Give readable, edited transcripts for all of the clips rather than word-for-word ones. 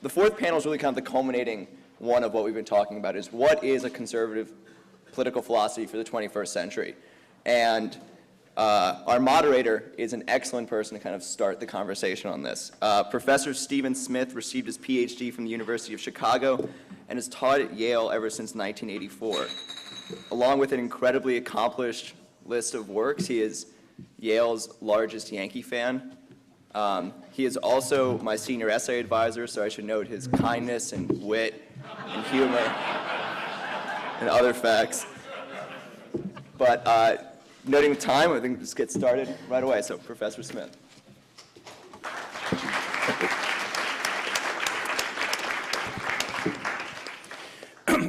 the fourth panel is really kind of the culminating one of what we've been talking about, is what is a conservative political philosophy for the 21st century? And our moderator is an excellent person to kind of start the conversation on this. Professor Stephen Smith received his PhD from the University of Chicago and has taught at Yale ever since 1984. Along with an incredibly accomplished list of works, he is Yale's largest Yankee fan. He is also my senior essay advisor, so I should note his kindness and wit and humor and other facts. But noting the time, I think we'll just get started right away. So, Professor Smith.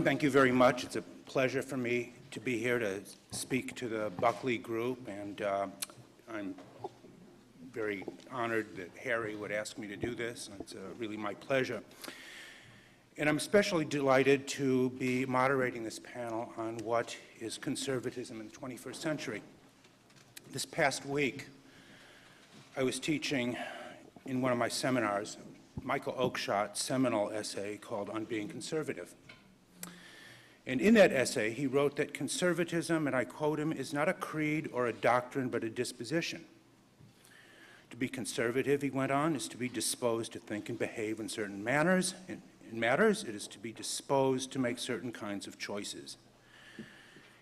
Thank you very much. It's a pleasure for me to be here to speak to the Buckley group, and I'm very honored that Harry would ask me to do this. It's really my pleasure. And I'm especially delighted to be moderating this panel on what is conservatism in the 21st century. This past week, I was teaching in one of my seminars Michael Oakeshott's seminal essay called On Being Conservative. And in that essay, he wrote that conservatism, and I quote him, is not a creed or a doctrine, but a disposition. To be conservative, he went on, is to be disposed to think and behave in certain manners. In matters, it is to be disposed to make certain kinds of choices.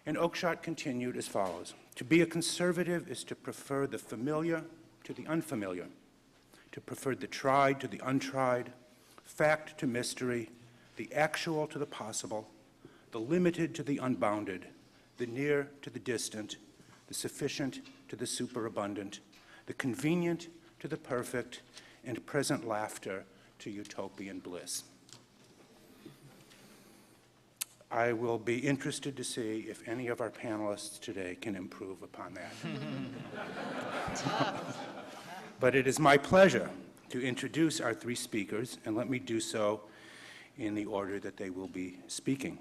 And Oakeshott continued as follows: to be a conservative is to prefer the familiar to the unfamiliar, to prefer the tried to the untried, fact to mystery, the actual to the possible, the limited to the unbounded, the near to the distant, the sufficient to the superabundant, the convenient to the perfect, and present laughter to utopian bliss. I will be interested to see if any of our panelists today can improve upon that. But it is my pleasure to introduce our three speakers, and let me do so in the order that they will be speaking.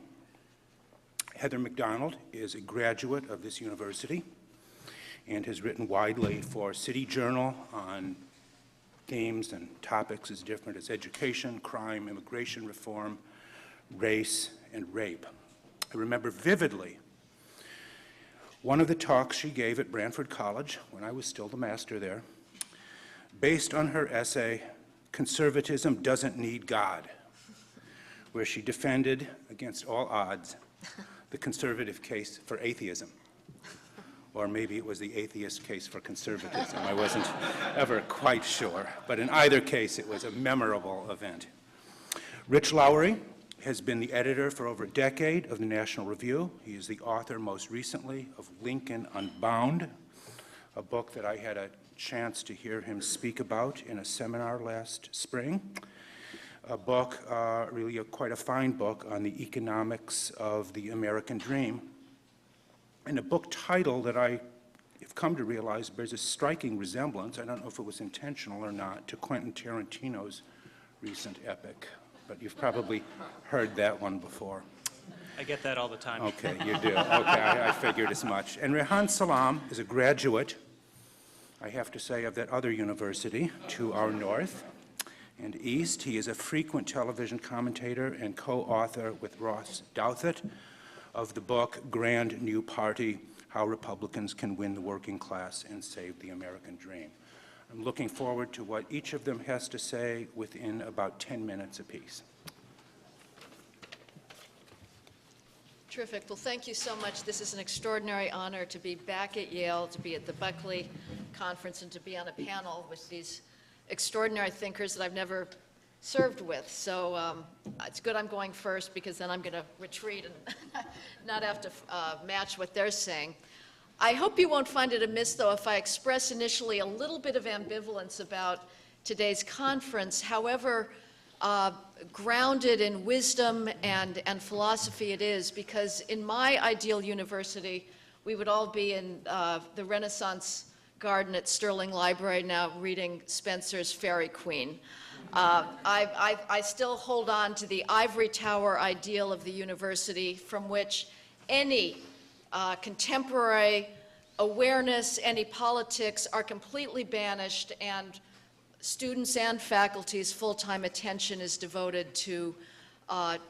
Heather McDonald is a graduate of this university and has written widely for City Journal on themes and topics as different as education, crime, immigration reform, race, and rape. I remember vividly one of the talks she gave at Branford College when I was still the master there, based on her essay, Conservatism Doesn't Need God, where she defended, against all odds, the conservative case for atheism. Or maybe it was the atheist case for conservatism. I wasn't ever quite sure. But in either case, it was a memorable event. Rich Lowry has been the editor for over a decade of the National Review. He is the author, most recently, of Lincoln Unbound, a book that I had a chance to hear him speak about in a seminar last spring. A book, really quite a fine book, on the economics of the American dream. And a book title that I have come to realize bears a striking resemblance, I don't know if it was intentional or not, to Quentin Tarantino's recent epic. But you've probably heard that one before. I get that all the time. Okay, you do. Okay, I figured as much. And Reihan Salam is a graduate, I have to say, of that other university to our north and east. He is a frequent television commentator and co-author with Ross Douthat of the book Grand New Party, How Republicans Can Win the Working Class and Save the American Dream. I'm looking forward to what each of them has to say within about 10 minutes apiece. Terrific. Well, thank you so much. This is an extraordinary honor to be back at Yale, to be at the Buckley conference, and to be on a panel with these extraordinary thinkers that I've never served with. So it's good I'm going first, because then I'm going to retreat and not have to match what they're saying. I hope you won't find it amiss, though, if I express initially a little bit of ambivalence about today's conference. However, grounded in wisdom and philosophy it is, because in my ideal university, we would all be in the Renaissance garden at Sterling Library now reading Spencer's Faerie Queene. I still hold on to the ivory tower ideal of the university, from which any contemporary awareness, any politics are completely banished, and students and faculty's full-time attention is devoted to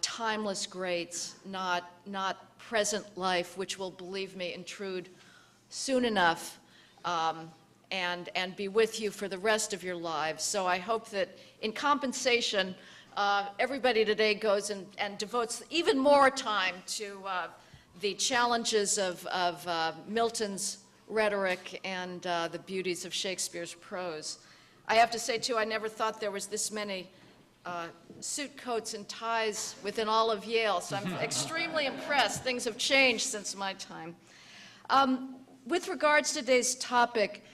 timeless greats, not present life, which will, believe me, intrude soon enough and be with you for the rest of your lives. So I hope that in compensation, everybody today goes and devotes even more time to the challenges of Milton's rhetoric and the beauties of Shakespeare's prose. I have to say, too, I never thought there was this many suit coats and ties within all of Yale, so I'm extremely impressed. Things have changed since my time. With regards to today's topic,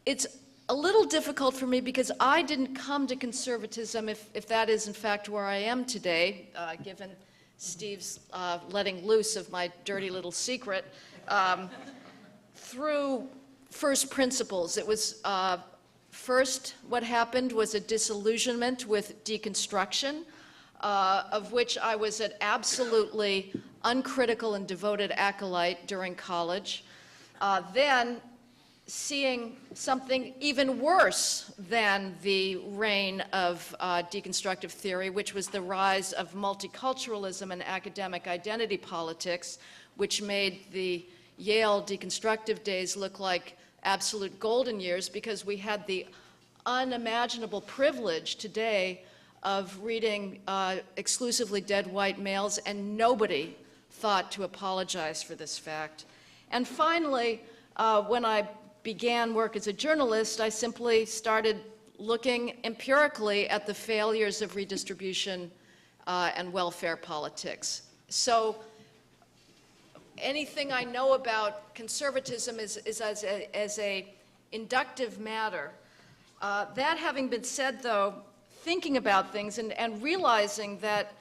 it's a little difficult for me because I didn't come to conservatism, if that is in fact where I am today, given Steve's letting loose of my dirty little secret, through first principles. It was first, what happened was a disillusionment with deconstruction, of which I was an absolutely uncritical and devoted acolyte during college. Then seeing something even worse than the reign of deconstructive theory, which was the rise of multiculturalism and academic identity politics, which made the Yale deconstructive days look like absolute golden years because we had the unimaginable privilege today of reading exclusively dead white males, and nobody thought to apologize for this fact. And finally, when I began work as a journalist, I simply started looking empirically at the failures of redistribution and welfare politics. So anything I know about conservatism is as a inductive matter. That having been said, though, thinking about things and realizing that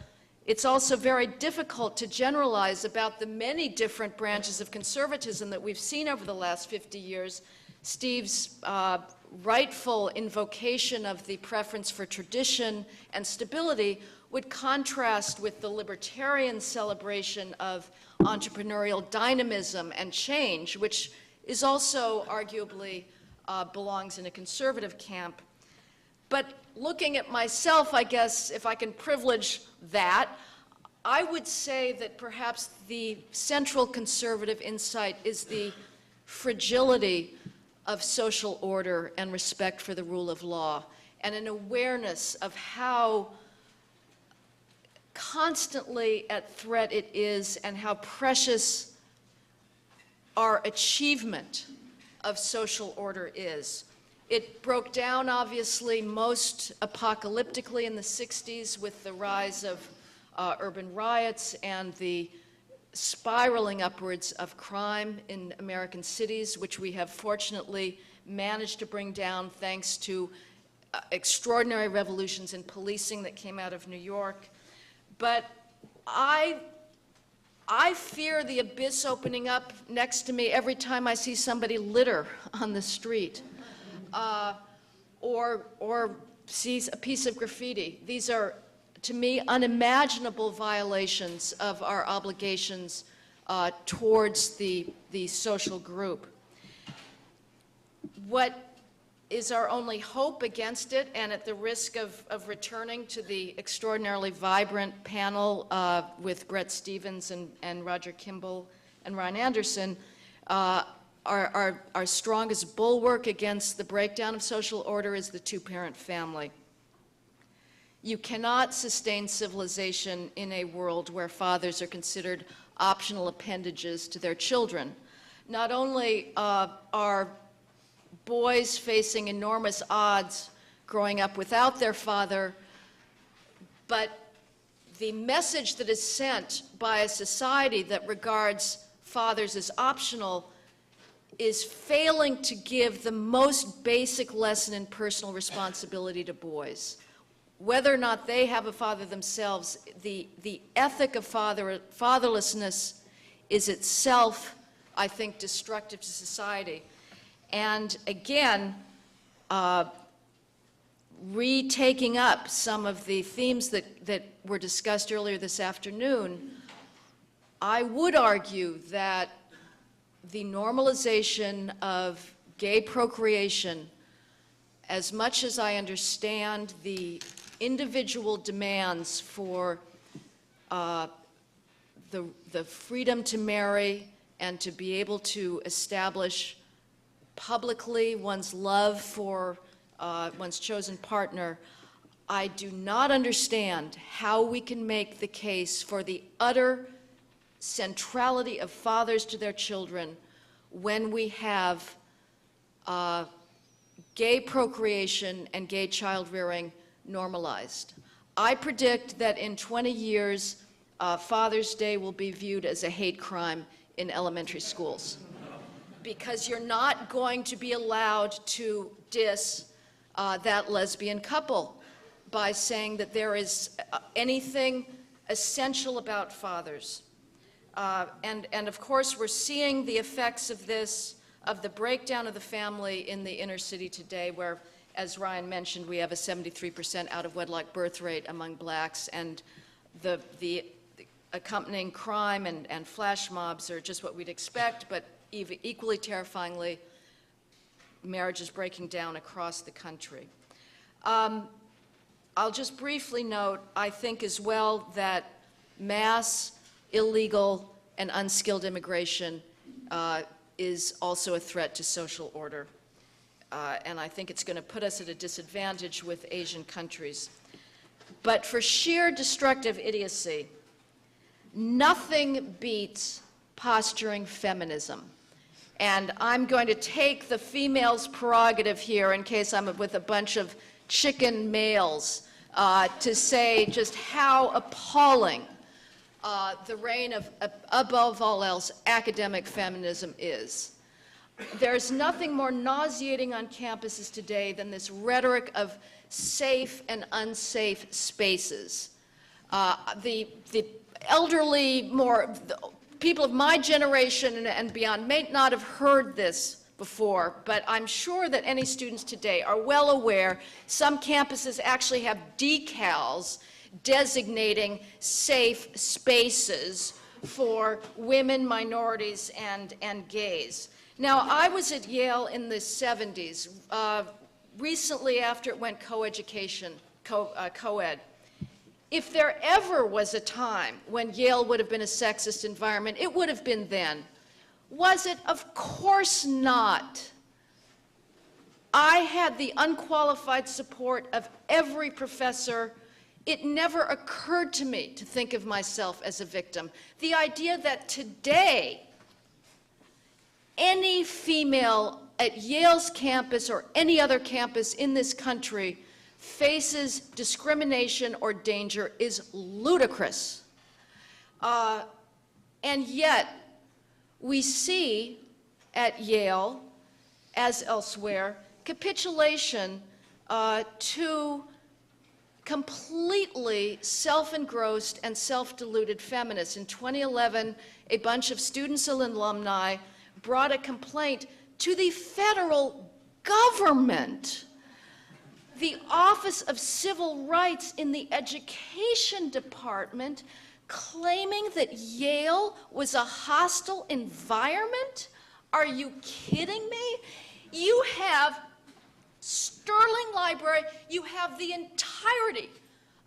it's also very difficult to generalize about the many different branches of conservatism that we've seen over the last 50 years. Steve's rightful invocation of the preference for tradition and stability would contrast with the libertarian celebration of entrepreneurial dynamism and change, which is also arguably belongs in a conservative camp. But looking at myself, I guess, if I can privilege that, I would say that perhaps the central conservative insight is the fragility of social order and respect for the rule of law, and an awareness of how constantly at threat it is and how precious our achievement of social order is. It broke down, obviously, most apocalyptically in the 60s with the rise of urban riots and the spiraling upwards of crime in American cities, which we have fortunately managed to bring down thanks to extraordinary revolutions in policing that came out of New York. But I fear the abyss opening up next to me every time I see somebody litter on the street or sees a piece of graffiti. These are, to me, unimaginable violations of our obligations towards the social group. What is our only hope against it, and at the risk of returning to the extraordinarily vibrant panel with Brett Stevens and Roger Kimball and Ryan Anderson, our strongest bulwark against the breakdown of social order is the two-parent family. You cannot sustain civilization in a world where fathers are considered optional appendages to their children. Not only are boys facing enormous odds growing up without their father, but the message that is sent by a society that regards fathers as optional is failing to give the most basic lesson in personal responsibility to boys. Whether or not they have a father themselves, the ethic of fatherlessness is itself, I think, destructive to society. And again, retaking up some of the themes that were discussed earlier this afternoon, I would argue that the normalization of gay procreation as much as I understand the individual demands for the freedom to marry and to be able to establish publicly one's love for one's chosen partner, I do not understand how we can make the case for the utter centrality of fathers to their children when we have gay procreation and gay child rearing normalized. I predict that in 20 years, Father's Day will be viewed as a hate crime in elementary schools, because you're not going to be allowed to diss that lesbian couple by saying that there is anything essential about fathers. And of course, we're seeing the effects of this, of the breakdown of the family in the inner city today, where, as Reihan mentioned, we have a 73% out-of-wedlock birth rate among blacks, and the accompanying crime and flash mobs are just what we'd expect, but equally terrifyingly, marriage is breaking down across the country. I'll just briefly note, I think as well, that mass, illegal, and unskilled immigration is also a threat to social order. And I think it's going to put us at a disadvantage with Asian countries. But for sheer destructive idiocy, nothing beats posturing feminism. And I'm going to take the female's prerogative here, in case I'm with a bunch of chicken males, to say just how appalling the reign of, above all else, academic feminism is. There's nothing more nauseating on campuses today than this rhetoric of safe and unsafe spaces. The elderly, people of my generation and beyond may not have heard this before, but I'm sure that any students today are well aware some campuses actually have decals designating safe spaces for women, minorities, and gays. Now, I was at Yale in the 70s, recently after it went co-education, co-ed. If there ever was a time when Yale would have been a sexist environment, it would have been then. Was it? Of course not. I had the unqualified support of every professor. It never occurred to me to think of myself as a victim. The idea that today, any female at Yale's campus or any other campus in this country faces discrimination or danger is ludicrous. And yet, we see at Yale, as elsewhere, capitulation to completely self-engrossed and self-deluded feminists. In 2011, a bunch of students and alumni brought a complaint to the federal government, the Office of Civil Rights in the Education Department, claiming that Yale was a hostile environment? Are you kidding me? You have Sterling Library, you have the entirety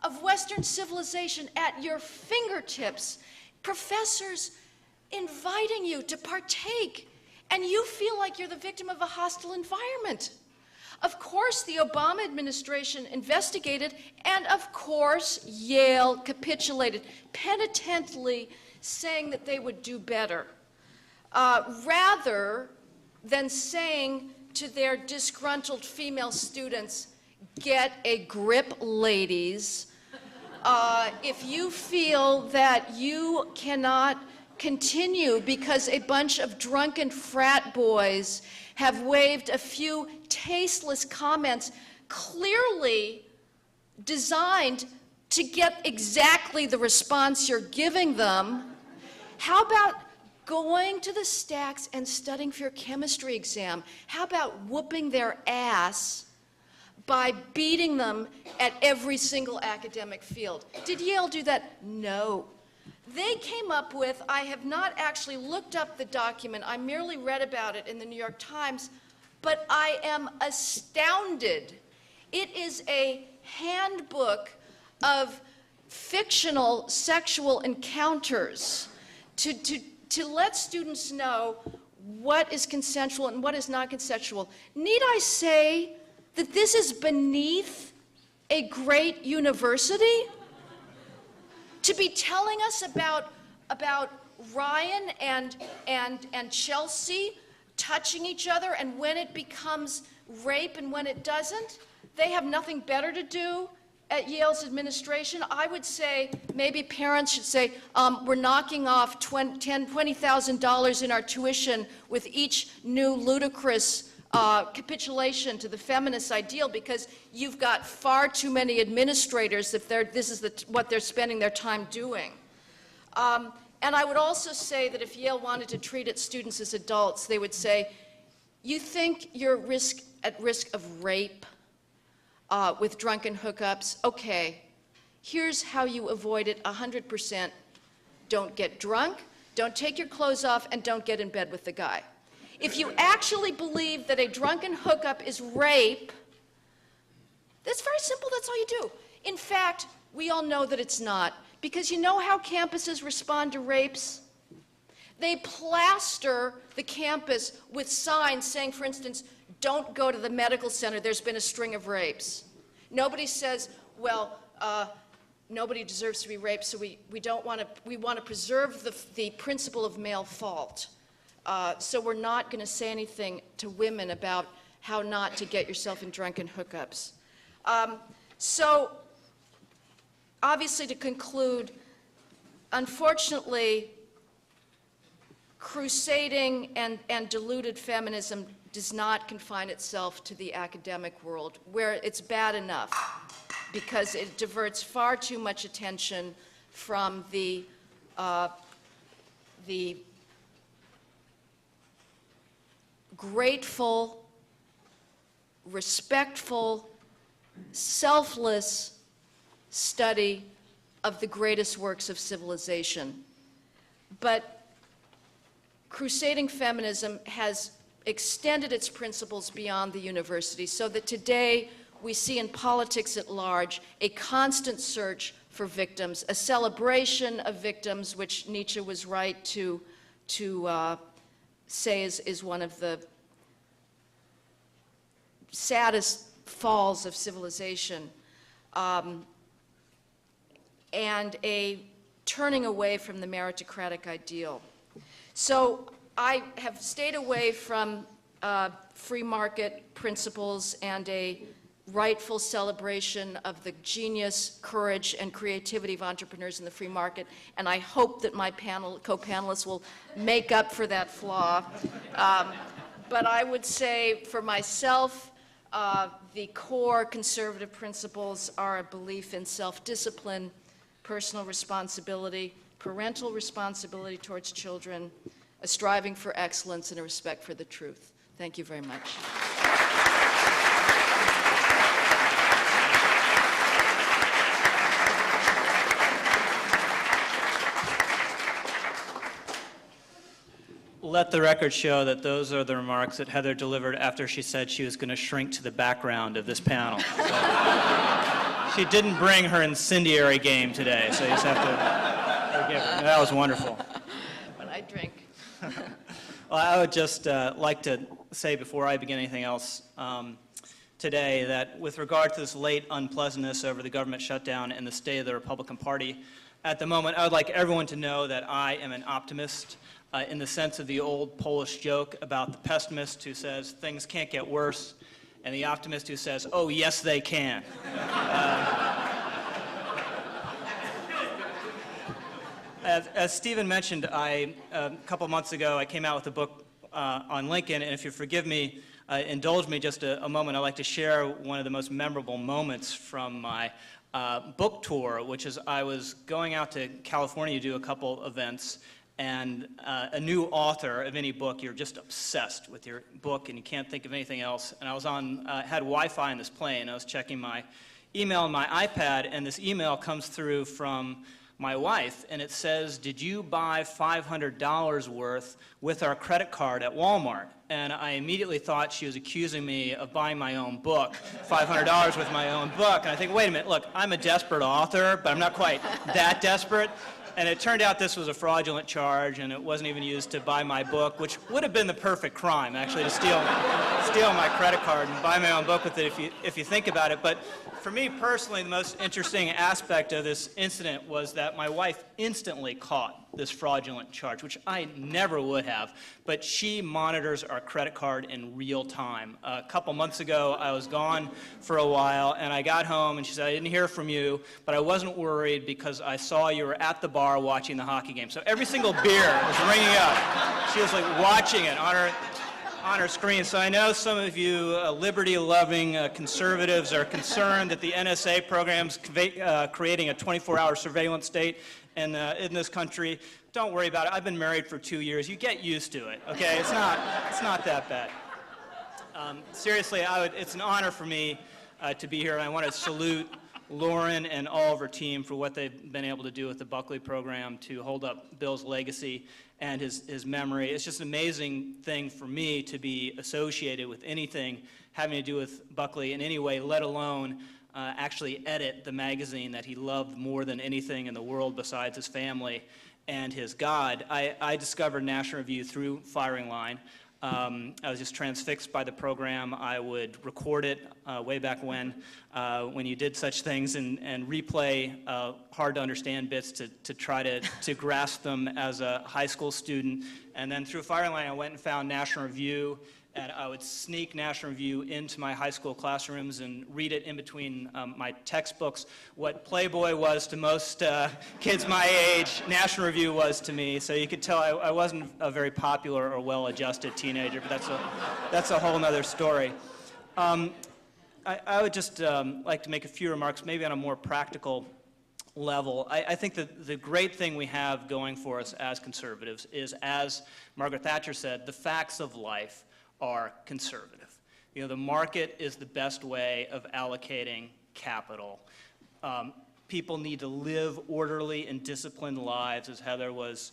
of Western civilization at your fingertips, professors inviting you to partake, and you feel like you're the victim of a hostile environment. Of course, the Obama administration investigated, and of course, Yale capitulated, penitently saying that they would do better, rather than saying to their disgruntled female students, get a grip, ladies. If you feel that you cannot continue because a bunch of drunken frat boys have waved a few tasteless comments clearly designed to get exactly the response you're giving them, how about going to the stacks and studying for your chemistry exam? How about whooping their ass by beating them at every single academic field? Did Yale do that? No. They came up with, I have not actually looked up the document, I merely read about it in the New York Times, but I am astounded. It is a handbook of fictional sexual encounters to let students know what is consensual and what is not consensual. Need I say that this is beneath a great university? To be telling us about Ryan and Chelsea touching each other and when it becomes rape and when it doesn't? They have nothing better to do at Yale's administration. I would say maybe parents should say, we're knocking off $20,000 in our tuition with each new ludicrous capitulation to the feminist ideal, because you've got far too many administrators if this is what they're spending their time doing. And I would also say that if Yale wanted to treat its students as adults, they would say, you think you're at risk of rape with drunken hookups? Okay, here's how you avoid it 100%. Don't get drunk, don't take your clothes off, and don't get in bed with the guy. If you actually believe that a drunken hookup is rape, that's very simple, that's all you do. In fact, we all know that it's not, because you know how campuses respond to rapes? They plaster the campus with signs saying, for instance, don't go to the medical center, there's been a string of rapes. Nobody says, well, nobody deserves to be raped, so we want to preserve the principle of male fault. So we're not going to say anything to women about how not to get yourself in drunken hookups. So obviously, to conclude, unfortunately, crusading and diluted feminism does not confine itself to the academic world, where it's bad enough because it diverts far too much attention from the grateful, respectful, selfless study of the greatest works of civilization. But crusading feminism has extended its principles beyond the university, so that today we see in politics at large a constant search for victims, a celebration of victims, which Nietzsche was right to say is one of the saddest falls of civilization, and a turning away from the meritocratic ideal. So I have stayed away from free market principles and a rightful celebration of the genius, courage, and creativity of entrepreneurs in the free market, and I hope that my co-panelists will make up for that flaw. But I would say for myself, the core conservative principles are a belief in self-discipline, personal responsibility, parental responsibility towards children, a striving for excellence, and a respect for the truth. Thank you very much. Let the record show that those are the remarks that Heather delivered after she said she was going to shrink to the background of this panel. So, she didn't bring her incendiary game today, so you just have to forgive her. That was wonderful. When I drink. Well, I would just like to say before I begin anything else today that with regard to this late unpleasantness over the government shutdown and the state of the Republican Party at the moment, I would like everyone to know that I am an optimist in the sense of the old Polish joke about the pessimist who says things can't get worse and the optimist who says, oh, yes, they can. As Stephen mentioned, a couple months ago, I came out with a book on Lincoln, and if you forgive me, indulge me just a moment, I'd like to share one of the most memorable moments from my book tour, which is I was going out to California to do a couple events, and a new author of any book, you're just obsessed with your book, and you can't think of anything else. And I was had Wi-Fi in this plane. I was checking my email on my iPad, and this email comes through from my wife, and it says, "Did you buy $500 worth with our credit card at Walmart?" And I immediately thought she was accusing me of buying my own book, $500 with my own book. And I think, wait a minute, look, I'm a desperate author, but I'm not quite that desperate. And it turned out this was a fraudulent charge, and it wasn't even used to buy my book, which would have been the perfect crime, actually, to steal my credit card and buy my own book with it if you think about it. But for me personally, the most interesting aspect of this incident was that my wife instantly caught this fraudulent charge, which I never would have. But she monitors our credit card in real time. A couple months ago, I was gone for a while, and I got home, and she said, "I didn't hear from you, but I wasn't worried because I saw you were at the bar watching the hockey game." So every single beer was ringing up. She was like watching it on her screen. So I know some of you liberty-loving conservatives are concerned that the NSA program's creating a 24-hour surveillance state in this country. Don't worry about it. I've been married for 2 years. You get used to it, okay? It's not that bad. Seriously, it's an honor for me to be here, and I want to salute Lauren and all of her team for what they've been able to do with the Buckley program to hold up Bill's legacy and his memory. It's just an amazing thing for me to be associated with anything having to do with Buckley in any way, let alone actually edit the magazine that he loved more than anything in the world besides his family and his God. I discovered National Review through Firing Line. I was just transfixed by the program. I would record it way back when you did such things and replay hard-to-understand bits to try to grasp them as a high school student. And then through Firing Line, I went and found National Review, and I would sneak National Review into my high school classrooms and read it in between my textbooks. What Playboy was to most kids my age, National Review was to me. So you could tell I wasn't a very popular or well-adjusted teenager, but that's a whole other story. I would just like to make a few remarks, maybe on a more practical level. I think that the great thing we have going for us as conservatives is, as Margaret Thatcher said, the facts of life are conservative. You know, the market is the best way of allocating capital. People need to live orderly and disciplined lives, as Heather was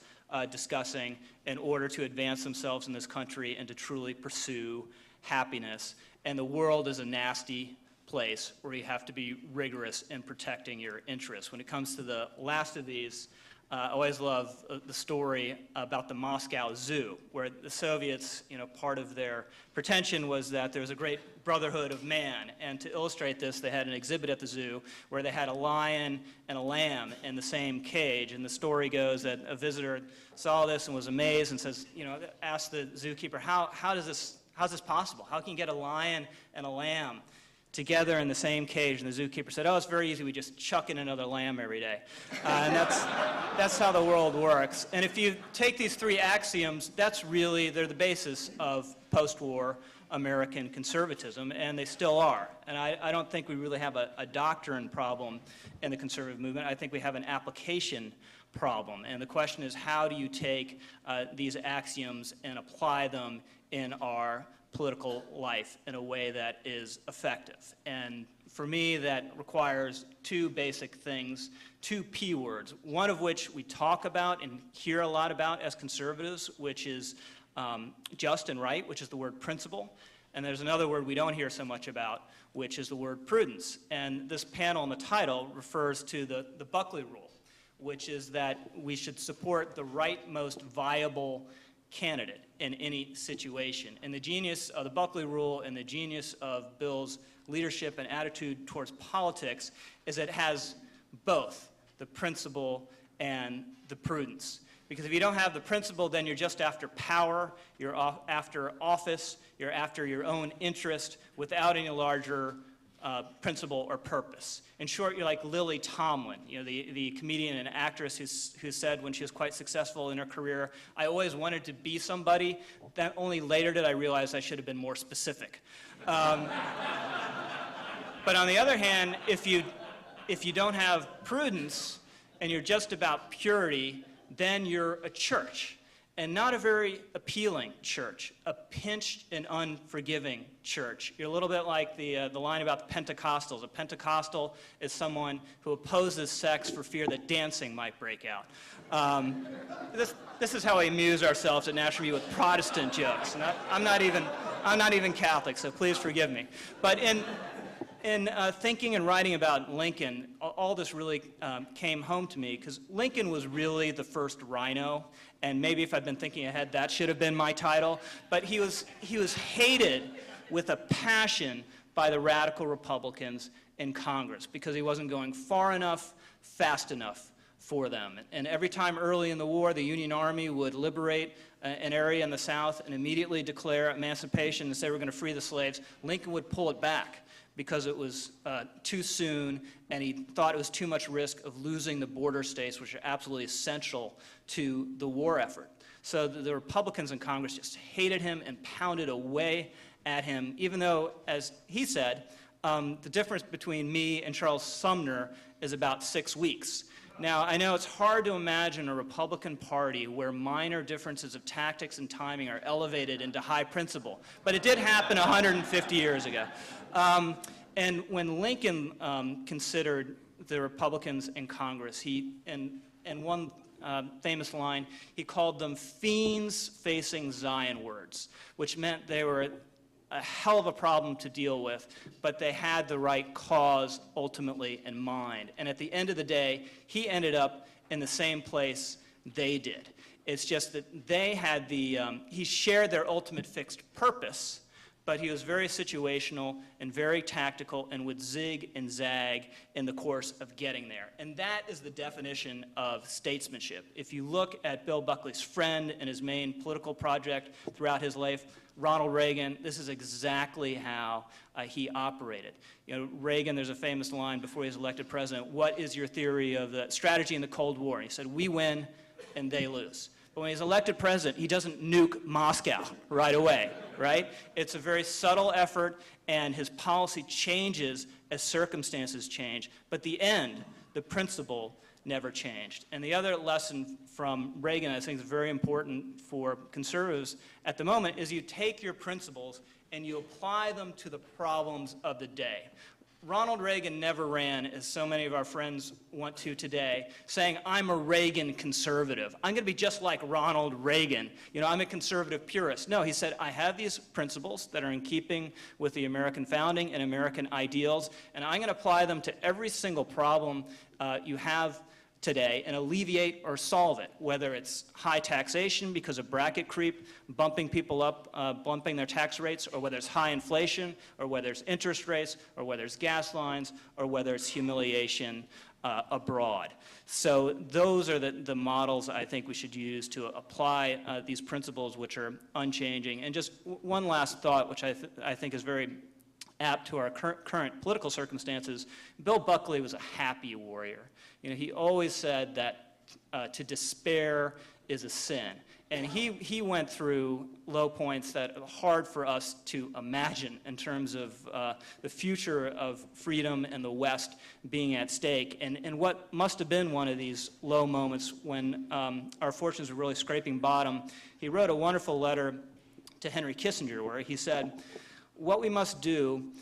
discussing, in order to advance themselves in this country and to truly pursue happiness. And the world is a nasty place where you have to be rigorous in protecting your interests. When it comes to the last of these, I always love the story about the Moscow Zoo, where the Soviets, part of their pretension was that there was a great brotherhood of man. And to illustrate this, they had an exhibit at the zoo where they had a lion and a lamb in the same cage. And the story goes that a visitor saw this and was amazed and says, asked the zookeeper, how's this possible? How can you get a lion and a lamb together in the same cage? And the zookeeper said, "Oh, it's very easy. We just chuck in another lamb every day." And that's how the world works. And if you take these three axioms, they're the basis of post-war American conservatism, and they still are. And I don't think we really have a doctrine problem in the conservative movement. I think we have an application problem. And the question is, how do you take these axioms and apply them in our political life in a way that is effective? And for me, that requires two basic things, two P words, one of which we talk about and hear a lot about as conservatives, which is just and right, which is the word principle. And there's another word we don't hear so much about, which is the word prudence. And this panel in the title refers to the Buckley rule, which is that we should support the right most viable candidate in any situation. And the genius of the Buckley rule and the genius of Bill's leadership and attitude towards politics is it has both the principle and the prudence. Because if you don't have the principle, then you're just after power, you're after office, you're after your own interest without any larger principle or purpose. In short, you're like Lily Tomlin, the comedian and actress who said when she was quite successful in her career, "I always wanted to be somebody, that only later did I realize I should have been more specific." But on the other hand, if you don't have prudence and you're just about purity, then you're a church. and not a very appealing church, a pinched and unforgiving church. You're a little bit like the line about the Pentecostals. A Pentecostal is someone who opposes sex for fear that dancing might break out. This is how we amuse ourselves at National Review with Protestant jokes. And I'm not even Catholic, so please forgive me. But in thinking and writing about Lincoln, all this really came home to me, because Lincoln was really the first rhino, and maybe if I'd been thinking ahead, that should have been my title. But he was hated with a passion by the radical Republicans in Congress, because he wasn't going far enough, fast enough for them. And every time early in the war, the Union Army would liberate an area in the South and immediately declare emancipation and say we're going to free the slaves, Lincoln would pull it back, because it was too soon, and he thought it was too much risk of losing the border states, which are absolutely essential to the war effort. So the Republicans in Congress just hated him and pounded away at him, even though, as he said, the difference between me and Charles Sumner is about 6 weeks. Now, I know it's hard to imagine a Republican Party where minor differences of tactics and timing are elevated into high principle, but it did happen 150 years ago. And when Lincoln considered the Republicans in Congress, in one famous line, he called them fiends facing Zionwards, which meant they were a hell of a problem to deal with, but they had the right cause ultimately in mind. And at the end of the day, he ended up in the same place they did. It's just that they had he shared their ultimate fixed purpose, but he was very situational and very tactical and would zig and zag in the course of getting there. And that is the definition of statesmanship. If you look at Bill Buckley's friend and his main political project throughout his life, Ronald Reagan, this is exactly how he operated. You know, Reagan, there's a famous line before he was elected president, what is your theory of the strategy in the Cold War? And he said, we win and they lose. But when he's elected president, he doesn't nuke Moscow right away, right? It's a very subtle effort, and his policy changes as circumstances change. But the end, the principle, never changed. And the other lesson from Reagan, I think is very important for conservatives at the moment, is you take your principles and you apply them to the problems of the day. Ronald Reagan never ran, as so many of our friends want to today, saying, I'm a Reagan conservative. I'm going to be just like Ronald Reagan. You know, I'm a conservative purist. No, he said, I have these principles that are in keeping with the American founding and American ideals, and I'm going to apply them to every single problem you have today and alleviate or solve it, whether it's high taxation because of bracket creep, bumping people up, bumping their tax rates, or whether it's high inflation, or whether it's interest rates, or whether it's gas lines, or whether it's humiliation abroad. So those are the models I think we should use to apply these principles, which are unchanging. And just one last thought, which I think is very apt to our current political circumstances. Bill Buckley was a happy warrior. You know, he always said that to despair is a sin. And he went through low points that are hard for us to imagine in terms of the future of freedom and the West being at stake. And what must have been one of these low moments when our fortunes were really scraping bottom, he wrote a wonderful letter to Henry Kissinger where he said, what we must do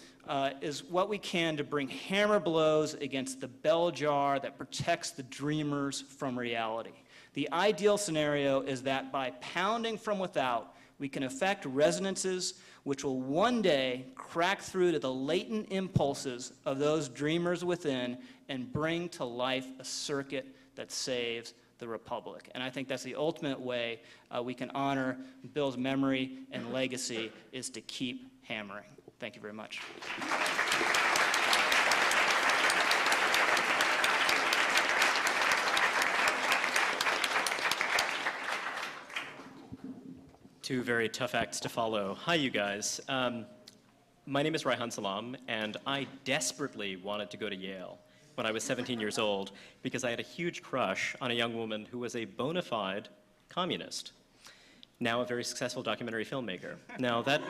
is what we can to bring hammer blows against the bell jar that protects the dreamers from reality. The ideal scenario is that by pounding from without, we can effect resonances which will one day crack through to the latent impulses of those dreamers within and bring to life a circuit that saves the Republic. And I think that's the ultimate way we can honor Bill's memory and legacy, is to keep hammering. Thank you very much. Two very tough acts to follow. Hi, you guys. My name is Reihan Salam, and I desperately wanted to go to Yale when I was 17 years old because I had a huge crush on a young woman who was a bona fide communist, now a very successful documentary filmmaker. Now, that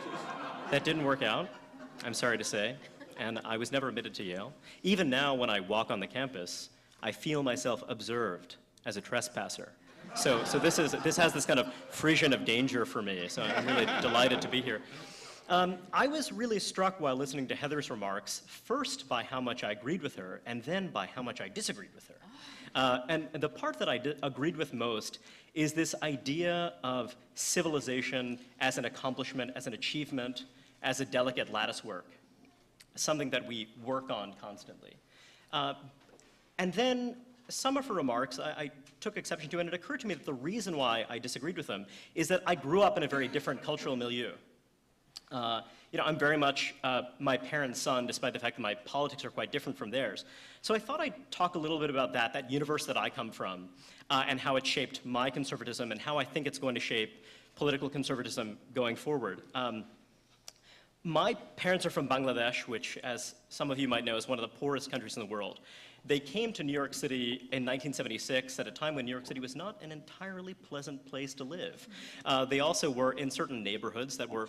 didn't work out, I'm sorry to say, and I was never admitted to Yale. Even now, when I walk on the campus, I feel myself observed as a trespasser. So this has this kind of frisson of danger for me, so I'm really delighted to be here. I was really struck while listening to Heather's remarks, first by how much I agreed with her, and then by how much I disagreed with her. And the part that I agreed with most is this idea of civilization as an accomplishment, as an achievement, as a delicate lattice work, something that we work on constantly. And then some of her remarks I took exception to, and it occurred to me that the reason why I disagreed with them is that I grew up in a very different cultural milieu. I'm very much my parents' son, despite the fact that my politics are quite different from theirs. So I thought I'd talk a little bit about that universe that I come from, and how it shaped my conservatism and how I think it's going to shape political conservatism going forward. My parents are from Bangladesh, which, as some of you might know, is one of the poorest countries in the world. They came to New York City in 1976 at a time when New York City was not an entirely pleasant place to live. They also were in certain neighborhoods that were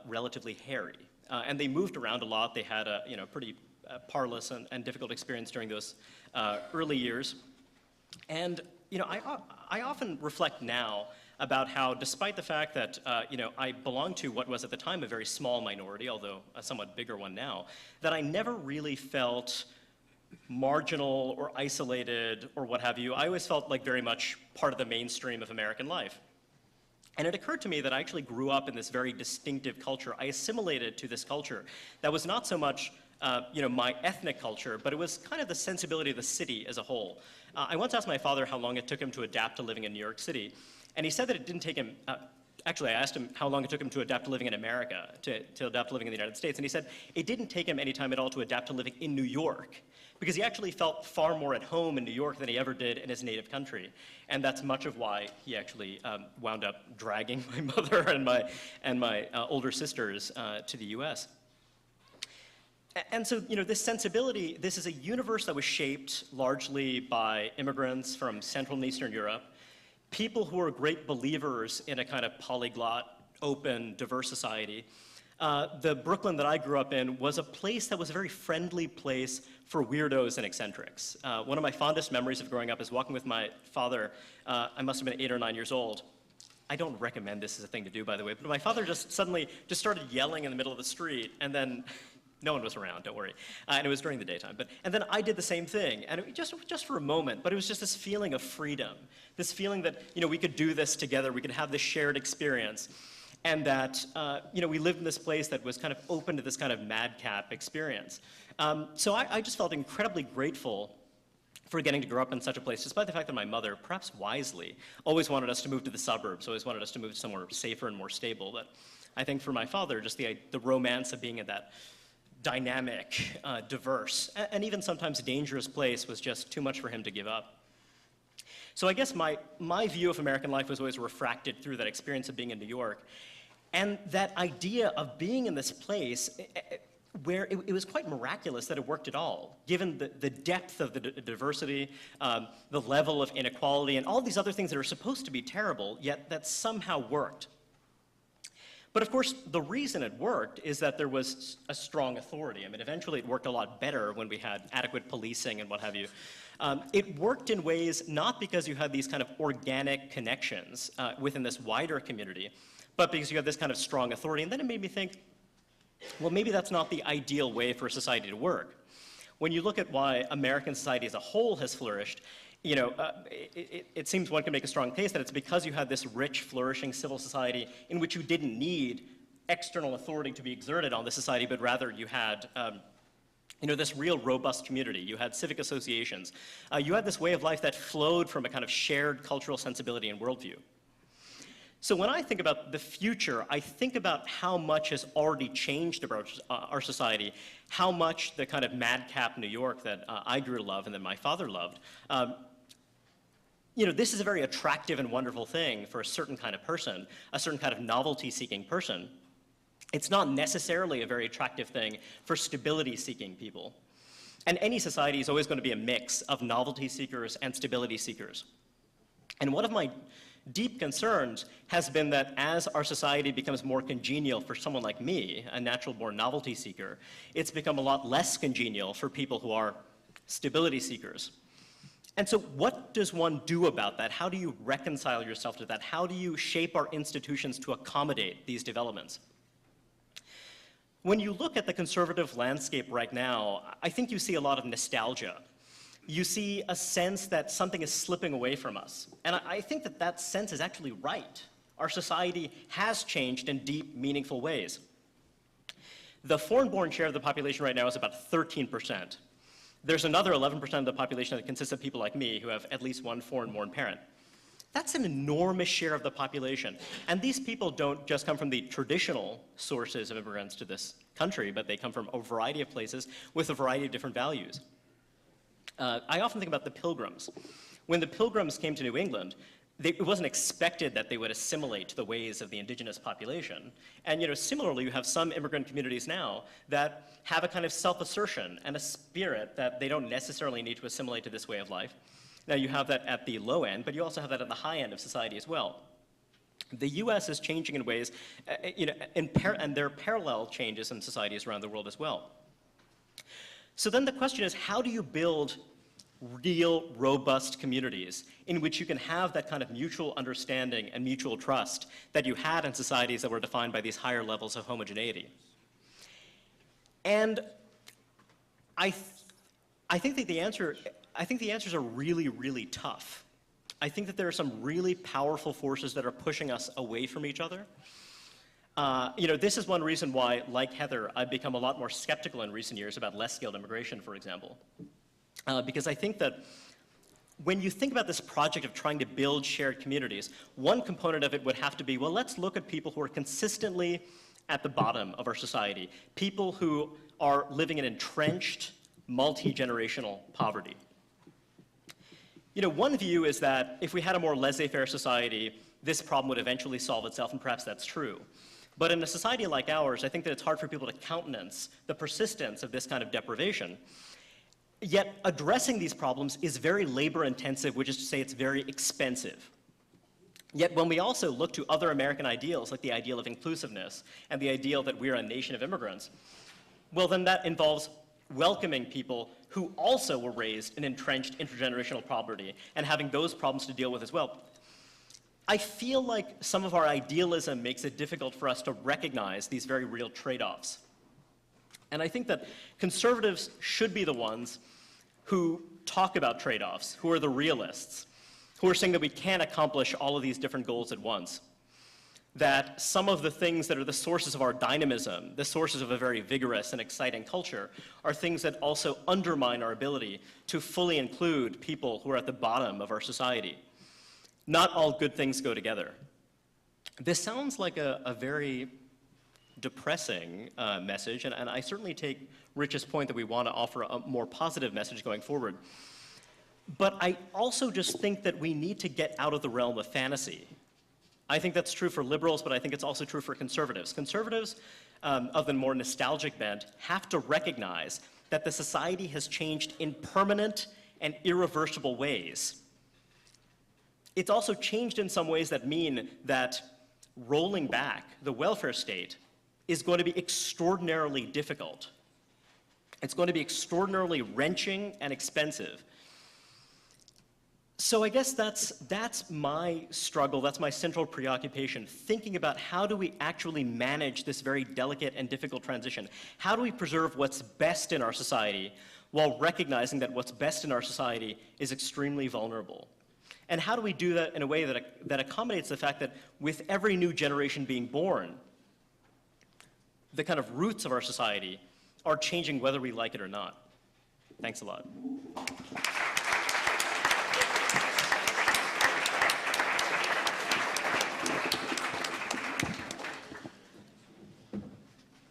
relatively hairy. And they moved around a lot. They had a pretty parlous and difficult experience during those early years. And I often reflect now about how, despite the fact that I belonged to what was at the time a very small minority, although a somewhat bigger one now, that I never really felt marginal or isolated or what have you. I always felt like very much part of the mainstream of American life. And it occurred to me that I actually grew up in this very distinctive culture. I assimilated to this culture that was not so much my ethnic culture, but it was kind of the sensibility of the city as a whole. I once asked my father how long it took him to adapt to living in New York City, and he said that it didn't take him, actually I asked him how long it took him to adapt to living in America, to adapt to living in the United States, and he said it didn't take him any time at all to adapt to living in New York, because he actually felt far more at home in New York than he ever did in his native country. And that's much of why he actually wound up dragging my mother and my older sisters to the US. And so, this sensibility, this is a universe that was shaped largely by immigrants from Central and Eastern Europe, people who are great believers in a kind of polyglot, open, diverse society. The Brooklyn that I grew up in was a place that was a very friendly place for weirdos and eccentrics. One of my fondest memories of growing up is walking with my father. I must have been 8 or 9 years old. I don't recommend this as a thing to do, by the way, but my father just suddenly started yelling in the middle of the street, and then no one was around, don't worry. And it was during the daytime. And then I did the same thing, and just for a moment, but it was just this feeling of freedom, this feeling that we could do this together, we could have this shared experience. And that we lived in this place that was kind of open to this kind of madcap experience. So I just felt incredibly grateful for getting to grow up in such a place, despite the fact that my mother, perhaps wisely, always wanted us to move to the suburbs, always wanted us to move to somewhere safer and more stable. But I think for my father, just the romance of being in that dynamic, diverse, and even sometimes dangerous place was just too much for him to give up. So I guess my view of American life was always refracted through that experience of being in New York. And that idea of being in this place where it was quite miraculous that it worked at all, given the depth of the diversity, the level of inequality, and all these other things that are supposed to be terrible, yet that somehow worked. But of course, the reason it worked is that there was a strong authority. I mean, eventually it worked a lot better when we had adequate policing and what have you. It worked in ways not because you had these kind of organic connections within this wider community, but because you had this kind of strong authority. And then it made me think, well, maybe that's not the ideal way for a society to work. When you look at why American society as a whole has flourished, it seems one can make a strong case that it's because you had this rich, flourishing civil society in which you didn't need external authority to be exerted on the society, but rather you had this real robust community. You had civic associations. You had this way of life that flowed from a kind of shared cultural sensibility and worldview. So when I think about the future, I think about how much has already changed about our society, how much the kind of madcap New York that I grew to love and that my father loved, this is a very attractive and wonderful thing for a certain kind of person, a certain kind of novelty-seeking person. It's not necessarily a very attractive thing for stability-seeking people. And any society is always going to be a mix of novelty seekers and stability seekers. And one of my deep concerns has been that as our society becomes more congenial for someone like me, a natural-born novelty seeker, it's become a lot less congenial for people who are stability seekers. And so what does one do about that? How do you reconcile yourself to that? How do you shape our institutions to accommodate these developments? When you look at the conservative landscape right now, I think you see a lot of nostalgia. You see a sense that something is slipping away from us. And I think that that sense is actually right. Our society has changed in deep, meaningful ways. The foreign-born share of the population right now is about 13%. There's another 11% of the population that consists of people like me who have at least one foreign-born parent. That's an enormous share of the population. And these people don't just come from the traditional sources of immigrants to this country, but they come from a variety of places with a variety of different values. I often think about the Pilgrims. When the Pilgrims came to New England, it wasn't expected that they would assimilate to the ways of the indigenous population. And similarly, you have some immigrant communities now that have a kind of self-assertion and a spirit that they don't necessarily need to assimilate to this way of life. Now, you have that at the low end, but you also have that at the high end of society as well. The US is changing in ways, and there are parallel changes in societies around the world as well. So then the question is, how do you build real, robust communities in which you can have that kind of mutual understanding and mutual trust that you had in societies that were defined by these higher levels of homogeneity? And I think that the answers are really, really tough. I think that there are some really powerful forces that are pushing us away from each other. This is one reason why, like Heather, I've become a lot more skeptical in recent years about less skilled immigration, for example. Because I think that when you think about this project of trying to build shared communities, one component of it would have to be, well, let's look at people who are consistently at the bottom of our society, people who are living in entrenched, multi-generational poverty. One view is that if we had a more laissez-faire society, this problem would eventually solve itself, and perhaps that's true. But in a society like ours, I think that it's hard for people to countenance the persistence of this kind of deprivation. Yet addressing these problems is very labor-intensive, which is to say it's very expensive. Yet when we also look to other American ideals, like the ideal of inclusiveness and the ideal that we're a nation of immigrants, well, then that involves welcoming people who also were raised in entrenched intergenerational poverty and having those problems to deal with as well. I feel like some of our idealism makes it difficult for us to recognize these very real trade-offs. And I think that conservatives should be the ones who talk about trade-offs, who are the realists, who are saying that we can't accomplish all of these different goals at once. That some of the things that are the sources of our dynamism, the sources of a very vigorous and exciting culture, are things that also undermine our ability to fully include people who are at the bottom of our society. Not all good things go together. This sounds like a very depressing message, and I certainly take Rich's point that we want to offer a more positive message going forward. But I also just think that we need to get out of the realm of fantasy. I think that's true for liberals, but I think it's also true for conservatives. Conservatives of the more nostalgic bent have to recognize that the society has changed in permanent and irreversible ways. It's also changed in some ways that mean that rolling back the welfare state is going to be extraordinarily difficult. It's going to be extraordinarily wrenching and expensive. So I guess that's my struggle, that's my central preoccupation, thinking about how do we actually manage this very delicate and difficult transition? How do we preserve what's best in our society while recognizing that what's best in our society is extremely vulnerable? And how do we do that in a way that accommodates the fact that with every new generation being born, the kind of roots of our society are changing whether we like it or not? Thanks a lot.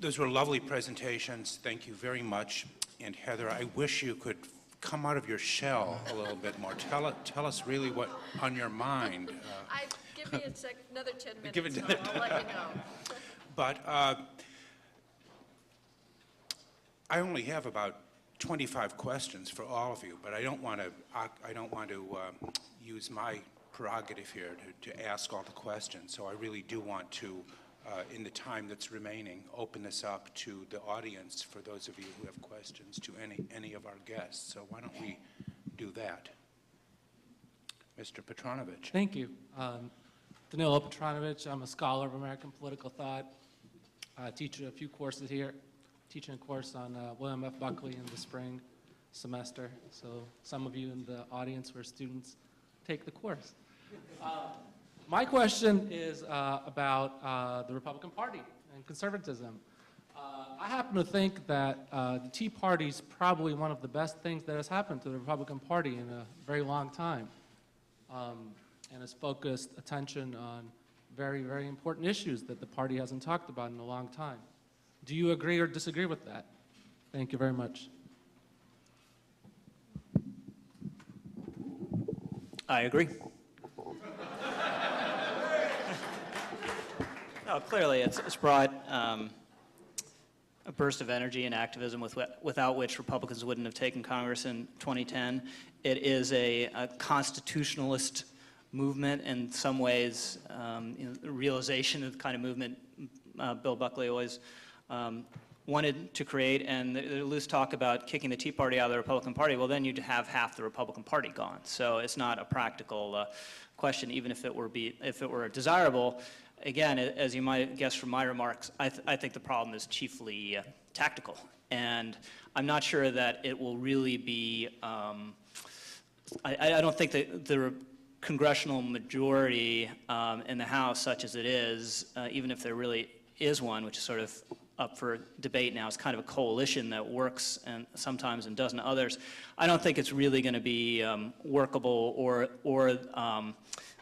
Those were lovely presentations. Thank you very much. And Heather, I wish you could come out of your shell a little bit more. Tell us really what on your mind. Give me another 10 minutes, Give it and I'll let you know. But I only have about 25 questions for all of you, but I don't want to use my prerogative here to ask all the questions. So I really do want to, in the time that's remaining, open this up to the audience for those of you who have questions to any of our guests. So why don't we do that? Mr. Petronovich. Thank you. Danilo Petronovich, I'm a scholar of American political thought. I teach a few courses here, teaching a course on William F. Buckley in the spring semester. So some of you in the audience who are students take the course. My question is about the Republican Party and conservatism. I happen to think that the Tea Party is probably one of the best things that has happened to the Republican Party in a very long time, and has focused attention on very, very important issues that the party hasn't talked about in a long time. Do you agree or disagree with that? Thank you very much. I agree. No, clearly, it's brought a burst of energy and activism without which Republicans wouldn't have taken Congress in 2010. It is a constitutionalist movement in some ways, the realization of the kind of movement Bill Buckley always wanted to create. And the loose talk about kicking the Tea Party out of the Republican Party, well, then you'd have half the Republican Party gone. So it's not a practical question, even if it were desirable. Again, as you might guess from my remarks, I think the problem is chiefly tactical. And I'm not sure that it will really be, I don't think that the congressional majority in the House, such as it is, even if there really is one, which is sort of up for debate now, it's kind of a coalition that works and sometimes and doesn't others. I don't think it's really going to be workable or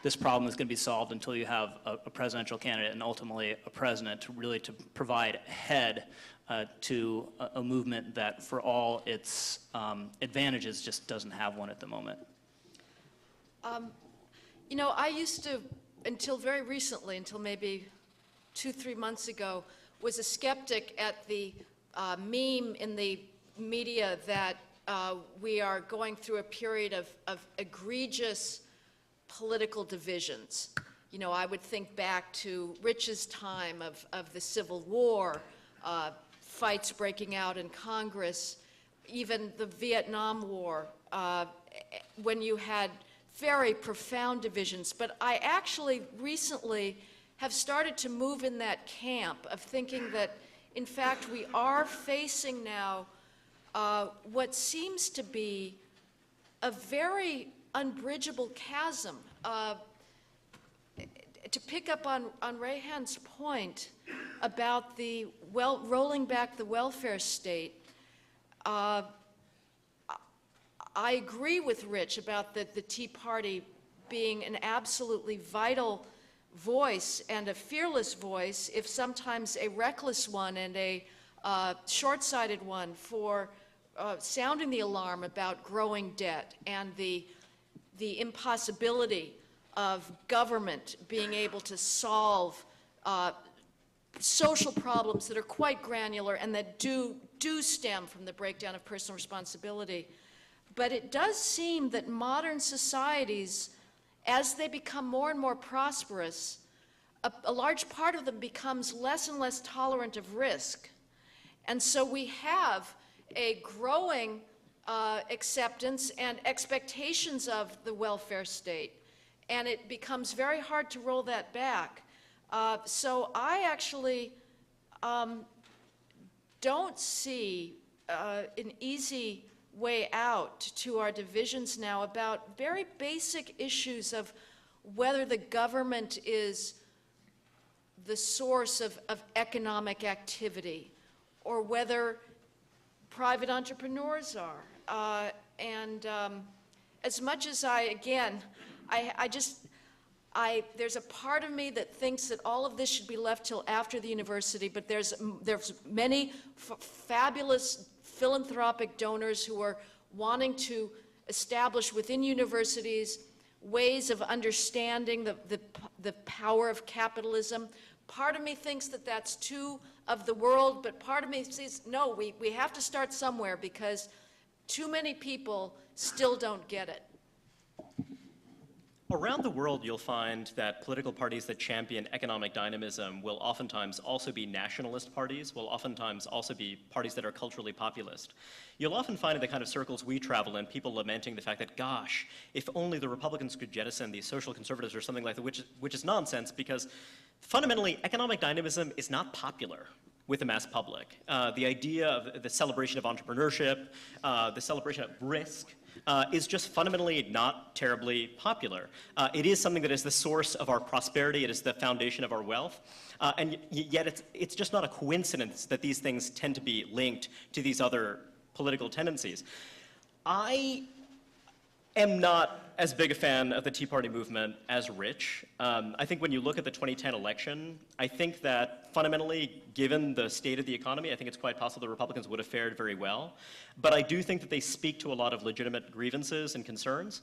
this problem is going to be solved until you have a presidential candidate and ultimately a president to provide a head to a movement that, for all its advantages, just doesn't have one at the moment. You know, I used to, until very recently, until maybe 2-3 months ago, was a skeptic at the meme in the media that we are going through a period of egregious political divisions. You know, I would think back to Rich's time of the Civil War, fights breaking out in Congress, even the Vietnam War, when you had very profound divisions. But I actually recently have started to move in that camp of thinking that, in fact, we are facing now what seems to be a very unbridgeable chasm. To pick up on Reihan's point about the rolling back the welfare state, I agree with Rich about the Tea Party being an absolutely vital voice and a fearless voice, if sometimes a reckless one and a short-sighted one, for sounding the alarm about growing debt and the impossibility of government being able to solve social problems that are quite granular and that do stem from the breakdown of personal responsibility. But it does seem that modern societies, as they become more and more prosperous, a large part of them becomes less and less tolerant of risk. And so we have a growing acceptance and expectations of the welfare state, and it becomes very hard to roll that back. So I actually don't see an easy way out to our divisions now about very basic issues of whether the government is the source of economic activity or whether private entrepreneurs are. As much as there's a part of me that thinks that all of this should be left till after the university, but there's many fabulous philanthropic donors who are wanting to establish within universities ways of understanding the power of capitalism. Part of me thinks that that's too of the world, but part of me says, no, we have to start somewhere because too many people still don't get it. around the world, you'll find that political parties that champion economic dynamism will oftentimes also be nationalist parties, will oftentimes also be parties that are culturally populist. You'll often find in the kind of circles we travel in, people lamenting the fact that, gosh, if only the Republicans could jettison these social conservatives or something like that, which is nonsense, because fundamentally, economic dynamism is not popular with the mass public. The idea of the celebration of entrepreneurship, the celebration of risk, is just fundamentally not terribly popular. It is something that is the source of our prosperity, it is the foundation of our wealth, and yet it's just not a coincidence that these things tend to be linked to these other political tendencies. I am not as big a fan of the Tea Party movement as Rich. I think when you look at the 2010 election, I think that fundamentally, given the state of the economy, I think it's quite possible the Republicans would have fared very well. But I do think that they speak to a lot of legitimate grievances and concerns.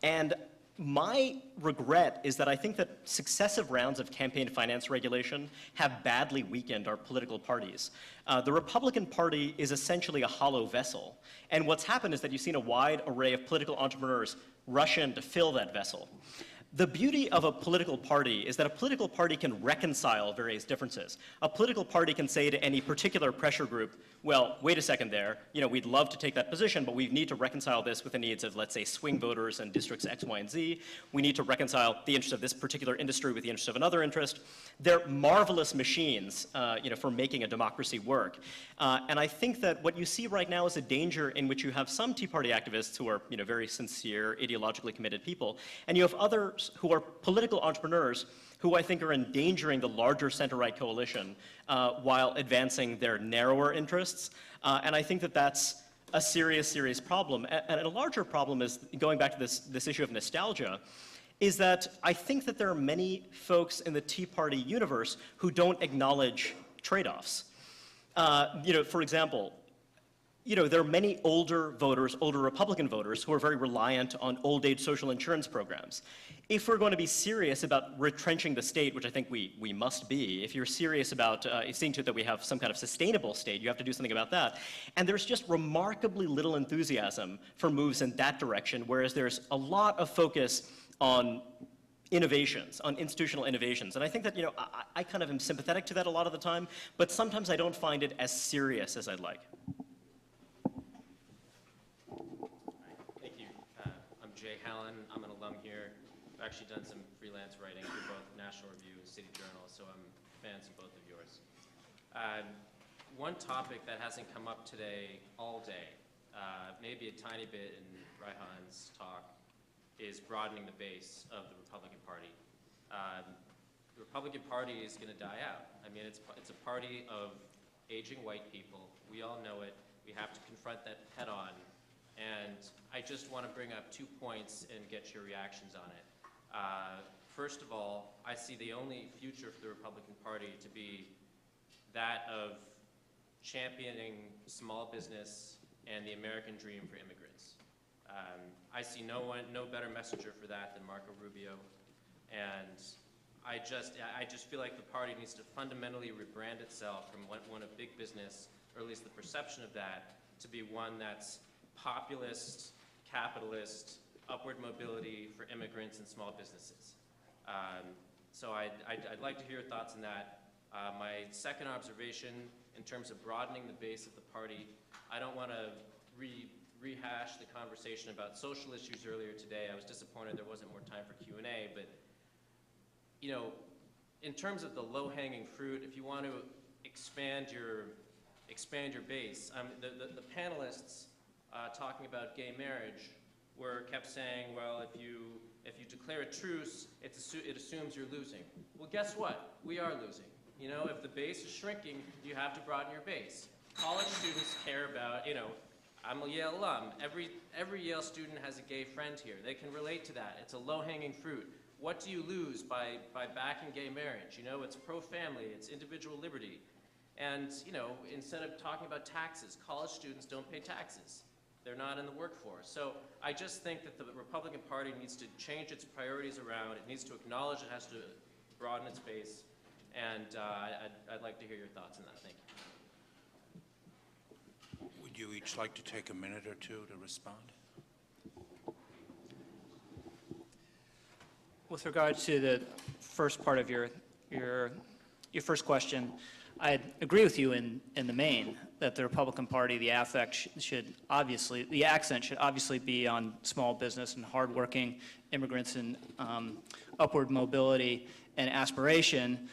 And my regret is that I think that successive rounds of campaign finance regulation have badly weakened our political parties. The Republican Party is essentially a hollow vessel. And what's happened is that you've seen a wide array of political entrepreneurs rush in to fill that vessel. The beauty of a political party is that a political party can reconcile various differences. A political party can say to any particular pressure group, well, wait a second there, we'd love to take that position, but we need to reconcile this with the needs of, let's say, swing voters in districts X, Y, and Z. We need to reconcile the interest of this particular industry with the interest of another interest. They're marvelous machines, for making a democracy work. And I think that what you see right now is a danger in which you have some Tea Party activists who are, very sincere, ideologically committed people, and you have others who are political entrepreneurs who I think are endangering the larger center-right coalition while advancing their narrower interests. And I think that that's a serious, serious problem. And a larger problem is, going back to this issue of nostalgia, is that I think that there are many folks in the Tea Party universe who don't acknowledge trade-offs. For example, there are many older voters, older Republican voters, who are very reliant on old-age social insurance programs. If we're going to be serious about retrenching the state, which I think we must be, if you're serious about seeing to it that we have some kind of sustainable state, you have to do something about that. And there's just remarkably little enthusiasm for moves in that direction, whereas there's a lot of focus on innovations, on institutional innovations. And I think that, I kind of am sympathetic to that a lot of the time, but sometimes I don't find it as serious as I'd like. Thank you. I'm Jay Hallen. I'm an alum here. I've actually done some freelance writing for both National Review and City Journal, so I'm fans of both of yours. One topic that hasn't come up today all day, maybe a tiny bit in Reihan's talk, is broadening the base of the Republican Party. The Republican Party is going to die out. I mean, it's a party of aging white people. We all know it. We have to confront that head on. And I just want to bring up 2 points and get your reactions on it. First of all, I see the only future for the Republican Party to be that of championing small business and the American dream for immigrants. I see no better messenger for that than Marco Rubio. And I just feel like the party needs to fundamentally rebrand itself from one of big business, or at least the perception of that, to be one that's populist, capitalist, upward mobility for immigrants and small businesses. So I'd like to hear your thoughts on that. My second observation, in terms of broadening the base of the party, I don't want to rehash the conversation about social issues earlier today. I was disappointed there wasn't more time for Q&A, but in terms of the low-hanging fruit, if you want to expand your base, the panelists talking about gay marriage kept saying, well, if you declare a truce, it assumes you're losing. Well, guess what? We are losing. If the base is shrinking, you have to broaden your base. College students care about, I'm a Yale alum. Every Yale student has a gay friend here. They can relate to that. It's a low-hanging fruit. What do you lose by backing gay marriage? It's pro-family, it's individual liberty. And, instead of talking about taxes, college students don't pay taxes. They're not in the workforce. So I just think that the Republican Party needs to change its priorities around. It needs to acknowledge it has to broaden its base. And I'd like to hear your thoughts on that. Thank you. Would you each like to take a minute or two to respond? With regard to the first part of your first question, I agree with you in the main that the Republican Party, the affect should obviously, the accent should obviously be on small business and hardworking immigrants and upward mobility and aspiration.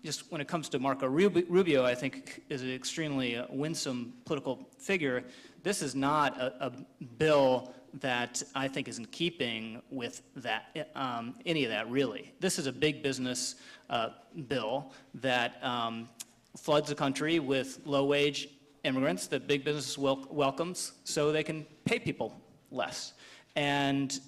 Just when it comes to Marco Rubio, I think is an extremely winsome political figure. This is not a bill that I think is in keeping with that, any of that really. This is a big business bill that floods the country with low-wage immigrants that big business welcomes so they can pay people less. And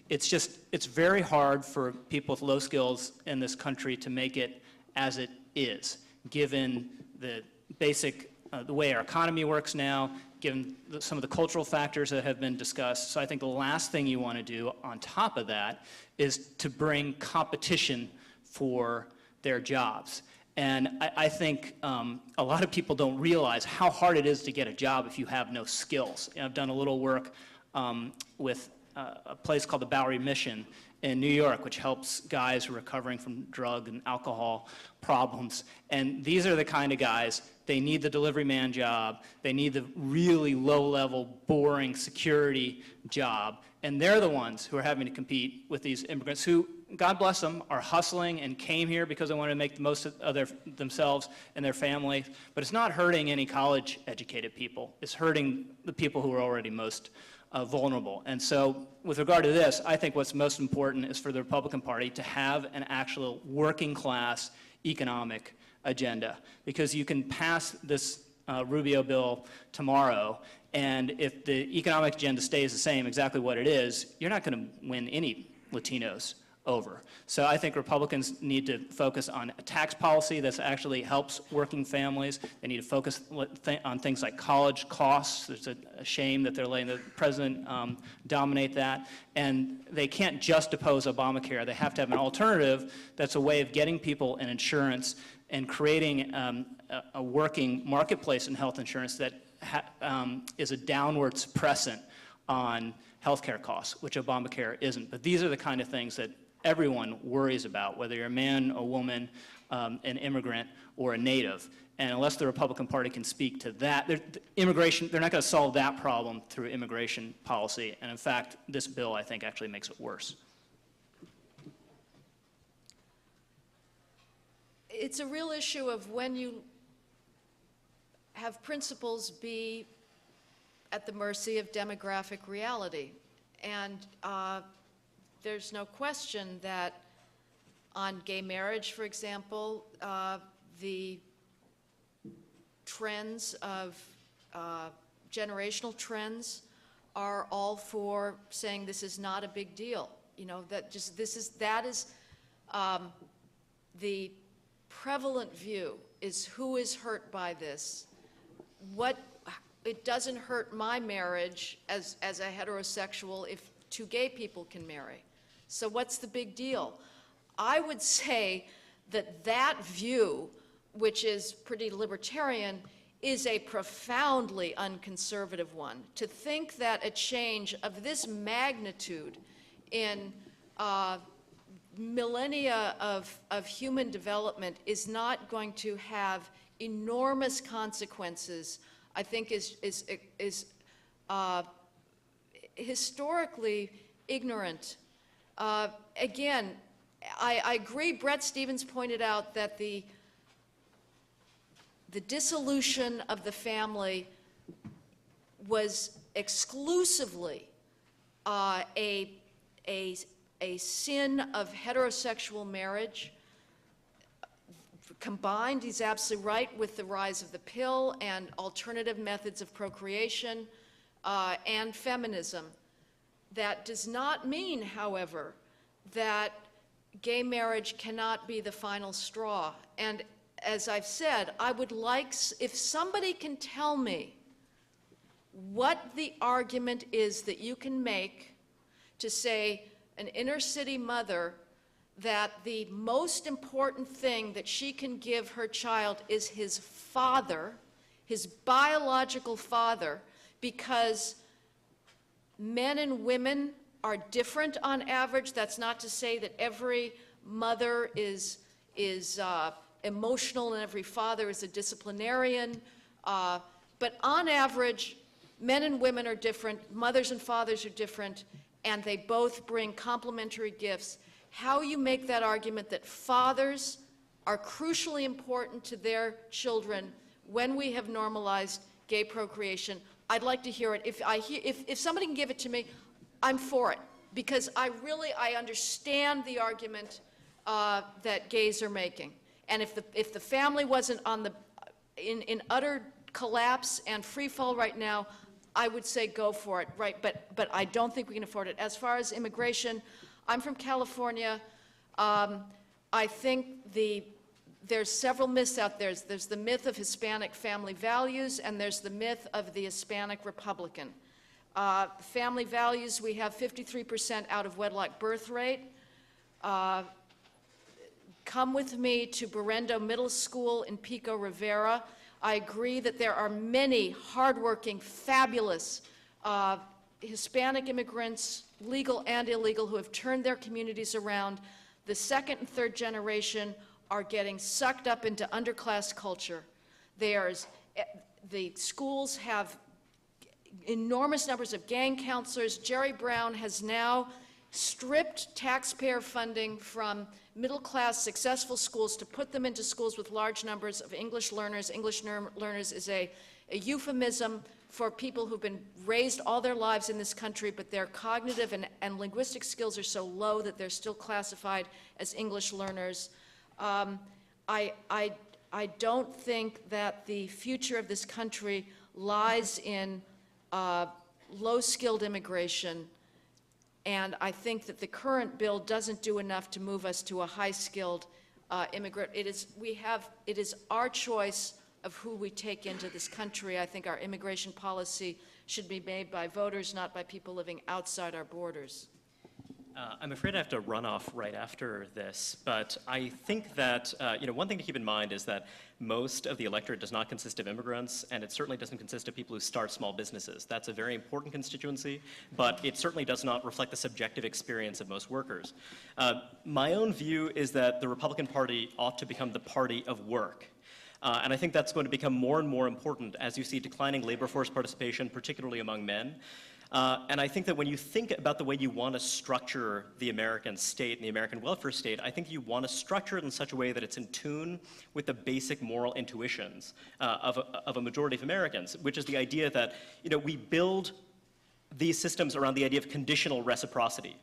it's very hard for people with low skills in this country to make it as it is, given the basic, the way our economy works now, given some of the cultural factors that have been discussed. So I think the last thing you want to do on top of that is to bring competition for their jobs. And I think a lot of people don't realize how hard it is to get a job if you have no skills. I've done a little work with a place called the Bowery Mission in New York, which helps guys who are recovering from drug and alcohol problems. And these are the kind of guys, they need the delivery man job, they need the really low-level, boring security job, and they're the ones who are having to compete with these immigrants who, God bless them, are hustling and came here because they want to make the most of themselves and their family. But it's not hurting any college-educated people. It's hurting the people who are already most vulnerable. And so with regard to this, I think what's most important is for the Republican Party to have an actual working-class economic agenda. Because you can pass this Rubio bill tomorrow, and if the economic agenda stays the same, exactly what it is, you're not going to win any Latinos over. So I think Republicans need to focus on a tax policy that actually helps working families. They need to focus on things like college costs. There's a shame that they're letting the president dominate that. And they can't just oppose Obamacare. They have to have an alternative that's a way of getting people an insurance and creating a working marketplace in health insurance that is a downward suppressant on healthcare costs, which Obamacare isn't. But these are the kind of things that everyone worries about, whether you're a man, a woman, an immigrant, or a native. And unless the Republican Party can speak to that, immigration, they're not going to solve that problem through immigration policy. And in fact, this bill, I think, actually makes it worse. It's a real issue of when you have principles be at the mercy of demographic reality. And there's no question that on gay marriage, for example, the trends of generational trends are all for saying this is not a big deal. You know, that is the prevalent view is who is hurt by this. It doesn't hurt my marriage as a heterosexual if two gay people can marry. So what's the big deal? I would say that that view, which is pretty libertarian, is a profoundly unconservative one. To think that a change of this magnitude in millennia of human development is not going to have enormous consequences, I think is historically ignorant. Again, I agree, Bret Stephens pointed out that the dissolution of the family was exclusively a sin of heterosexual marriage. Combined, he's absolutely right, with the rise of the pill and alternative methods of procreation and feminism. That does not mean, however, that gay marriage cannot be the final straw. And as I've said, I would like, if somebody can tell me what the argument is that you can make to say an inner city mother that the most important thing that she can give her child is his father, his biological father, because men and women are different on average. That's not to say that every mother is emotional and every father is a disciplinarian. But on average, men and women are different, mothers and fathers are different, and they both bring complementary gifts. How you make that argument that fathers are crucially important to their children when we have normalized gay procreation, I'd like to hear it. If somebody can give it to me, I'm for it, because I understand the argument that gays are making. And if the family wasn't in utter collapse and free fall right now, I would say go for it, right? But I don't think we can afford it. As far as immigration, I'm from California. I think there's several myths out there. There's the myth of Hispanic family values, and there's the myth of the Hispanic Republican. Family values, we have 53% out of wedlock birth rate. Come with me to Berendo Middle School in Pico Rivera. I agree that there are many hardworking, fabulous Hispanic immigrants, legal and illegal, who have turned their communities around. The second and third generation are getting sucked up into underclass culture. The schools have enormous numbers of gang counselors. Jerry Brown has now stripped taxpayer funding from middle-class successful schools to put them into schools with large numbers of English learners. English learners is a euphemism for people who've been raised all their lives in this country, but their cognitive and linguistic skills are so low that they're still classified as English learners. I don't think that the future of this country lies in low-skilled immigration, and I think that the current bill doesn't do enough to move us to a high-skilled immigrant. It is our choice of who we take into this country. I think our immigration policy should be made by voters, not by people living outside our borders. I'm afraid I have to run off right after this, but I think that one thing to keep in mind is that most of the electorate does not consist of immigrants, and it certainly doesn't consist of people who start small businesses. That's a very important constituency, but it certainly does not reflect the subjective experience of most workers. My own view is that the Republican Party ought to become the party of work. And I think that's going to become more and more important as you see declining labor force participation, particularly among men. And I think that when you think about the way you want to structure the American state and the American welfare state, I think you want to structure it in such a way that it's in tune with the basic moral intuitions of a majority of Americans, which is the idea that we build these systems around the idea of conditional reciprocity.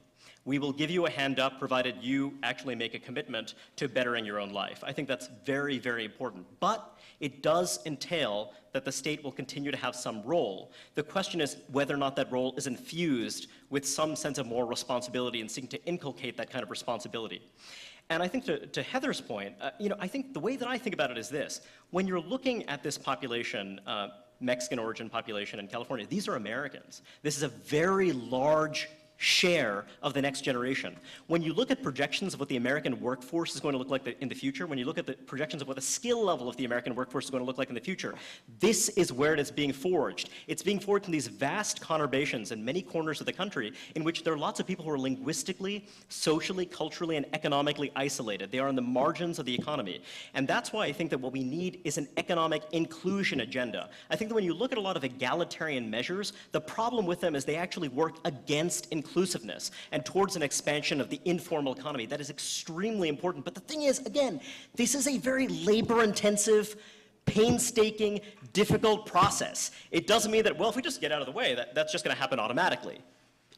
We will give you a hand up provided you actually make a commitment to bettering your own life. I think that's very, very important. But it does entail that the state will continue to have some role. The question is whether or not that role is infused with some sense of moral responsibility and seeking to inculcate that kind of responsibility. And I think to Heather's point, I think the way that I think about it is this. When you're looking at this population, Mexican origin population in California, these are Americans. This is a very large share of the next generation. When you look at projections of what the American workforce is going to look like in the future, when you look at the projections of what the skill level of the American workforce is going to look like in the future, this is where it is being forged. It's being forged in these vast conurbations in many corners of the country in which there are lots of people who are linguistically, socially, culturally, and economically isolated. They are on the margins of the economy. And that's why I think that what we need is an economic inclusion agenda. I think that when you look at a lot of egalitarian measures, the problem with them is they actually work against inclusiveness and towards an expansion of the informal economy. That is extremely important. But the thing is, again, this is a very labor-intensive, painstaking, difficult process. It doesn't mean that, well, if we just get out of the way, that's just going to happen automatically.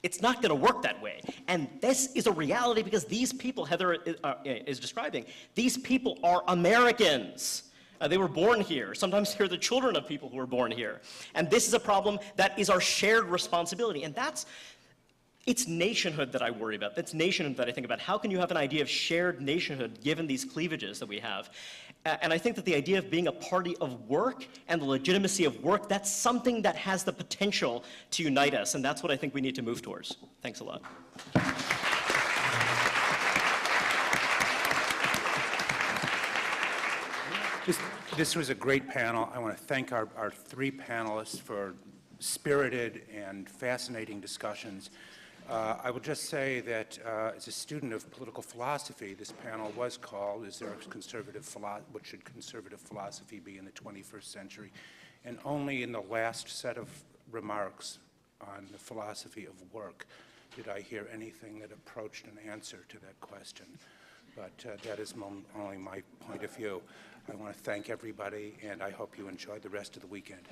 It's not going to work that way. And this is a reality because these people Heather is describing, these people are Americans. They were born here. Sometimes they're the children of people who were born here. And this is a problem that is our shared responsibility. And it's nationhood that I worry about. That's nationhood that I think about. How can you have an idea of shared nationhood given these cleavages that we have? And I think that the idea of being a party of work and the legitimacy of work, that's something that has the potential to unite us. And that's what I think we need to move towards. Thanks a lot. This was a great panel. I want to thank our three panelists for spirited and fascinating discussions. I will just say that as a student of political philosophy, this panel was called, what should conservative philosophy be in the 21st century? And only in the last set of remarks on the philosophy of work did I hear anything that approached an answer to that question. But that is only my point of view. I want to thank everybody, and I hope you enjoy the rest of the weekend.